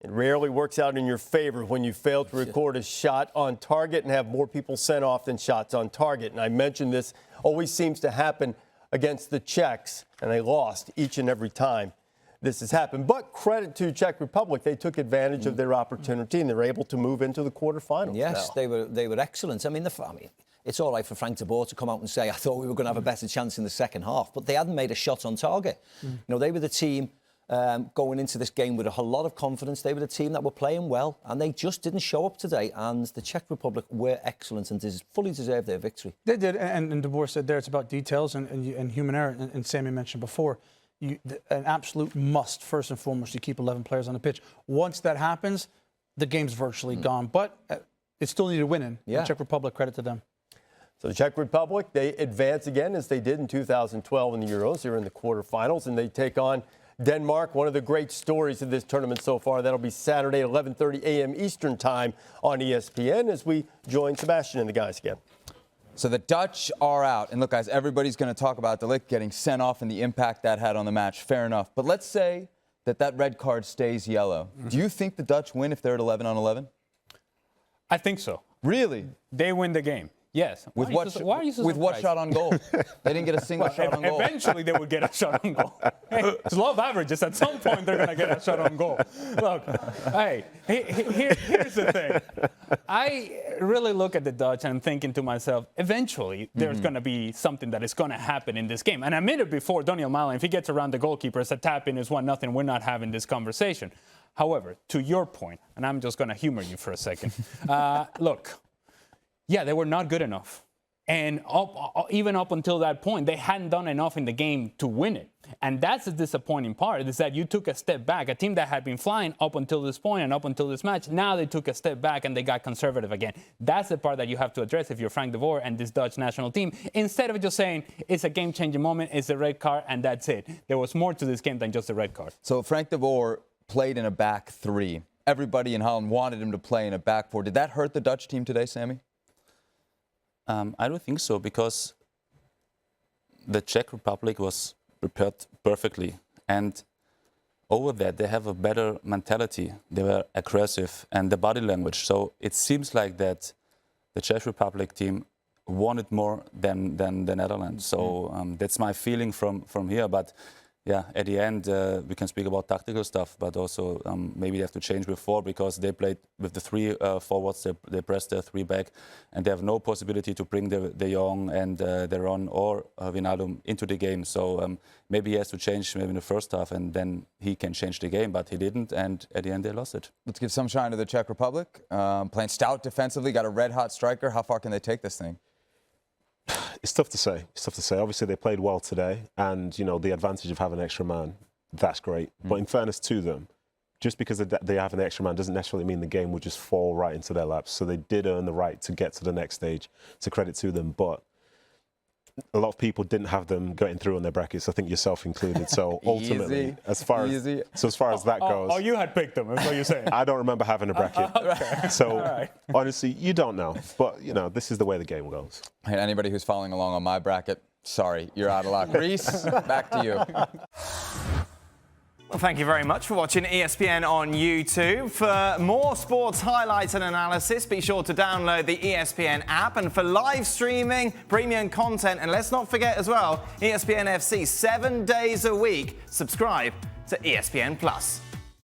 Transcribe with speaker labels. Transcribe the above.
Speaker 1: It rarely works out in your favor when you fail to record a shot on target and have more people sent off than shots on target. And I mentioned this always seems to happen against the Czechs, and they lost each and every time this has happened. But credit to Czech Republic, they took advantage of their opportunity and they're able to move into the quarterfinals.
Speaker 2: Yes,
Speaker 1: now.
Speaker 2: they were excellent. I mean, it's all right for Frank de Boer to come out and say, I thought we were going to have a better chance in the second half, but they hadn't made a shot on target. You know, they were the team going into this game with a lot of confidence. They were the team that were playing well, and they just didn't show up today. And the Czech Republic were excellent and fully deserved their victory.
Speaker 3: They did, and De Boer said there it's about details and human error. And Sammy mentioned before, an absolute must, first and foremost, you keep 11 players on the pitch. Once that happens, the game's virtually gone. But it still needed winning.
Speaker 2: Yeah.
Speaker 3: The Czech Republic, credit to them.
Speaker 1: So the Czech Republic, they advance again as they did in 2012 in the Euros. They're in the quarterfinals, and they take on Denmark, one of the great stories of this tournament so far. That'll be Saturday at 11:30 a.m. Eastern Time on ESPN as we join Sebastian and the guys again.
Speaker 4: So the Dutch are out. And look, guys, everybody's going to talk about de Ligt getting sent off and the impact that had on the match. Fair enough. But let's say that red card stays yellow. Do you think the Dutch win if they're at 11 on 11?
Speaker 5: I think so.
Speaker 4: Really?
Speaker 5: They win the game. Yes.
Speaker 4: With what shot on goal? They didn't get a single shot on goal.
Speaker 5: Eventually, they would get a shot on goal. Hey, it's law of averages. At some point, they're going to get a shot on goal. Look, hey, here's the thing. I really look at the Dutch and I'm thinking to myself, eventually, there's going to be something that is going to happen in this game. And I admitted before, Daniel Malen, if he gets around the goalkeeper, it's a tap-in, it's 1-0, we're not having this conversation. However, to your point, and I'm just going to humor you for a second, look, yeah, they were not good enough. And even up until that point, they hadn't done enough in the game to win it. And that's the disappointing part, is that you took a step back. A team that had been flying up until this point and up until this match, now they took a step back and they got conservative again. That's the part that you have to address if you're Frank de Boer and this Dutch national team. Instead of just saying, it's a game-changing moment, it's a red card, and that's it. There was more to this game than just a red card.
Speaker 4: So Frank de Boer played in a back three. Everybody in Holland wanted him to play in a back four. Did that hurt the Dutch team today, Sammy?
Speaker 6: I don't think so, because the Czech Republic was prepared perfectly. And over that, they have a better mentality. They were aggressive and the body language. So it seems like that the Czech Republic team wanted more than the Netherlands. So that's my feeling from here. But yeah, at the end, we can speak about tactical stuff, but also maybe they have to change with four, because they played with the three forwards. They pressed their three back, and they have no possibility to bring De Jong and De Ron or Wijnaldum into the game. So maybe he has to change maybe in the first half, and then he can change the game, but he didn't, and at the end they lost it.
Speaker 4: Let's give some shine to the Czech Republic. Playing stout defensively, got a red-hot striker. How far can they take this thing?
Speaker 7: It's tough to say. It's tough to say. Obviously, they played well today, and you know the advantage of having an extra man, that's great. But in fairness to them, just because they have an extra man doesn't necessarily mean the game will just fall right into their laps. So they did earn the right to get to the next stage. So credit to them. But a lot of people didn't have them getting through on their brackets. I think yourself included. So ultimately, as far as that goes,
Speaker 5: you had picked them. That's what you're saying.
Speaker 7: I don't remember having a bracket.
Speaker 5: Okay.
Speaker 7: So honestly, you don't know. But you know, this is the way the game goes.
Speaker 4: And anybody who's following along on my bracket, sorry, you're out of luck. Reese, back to you.
Speaker 8: Well, thank you very much for watching ESPN on YouTube. For more sports highlights and analysis, be sure to download the ESPN app. And for live streaming, premium content, and let's not forget as well, ESPN FC 7 days a week. Subscribe to ESPN+.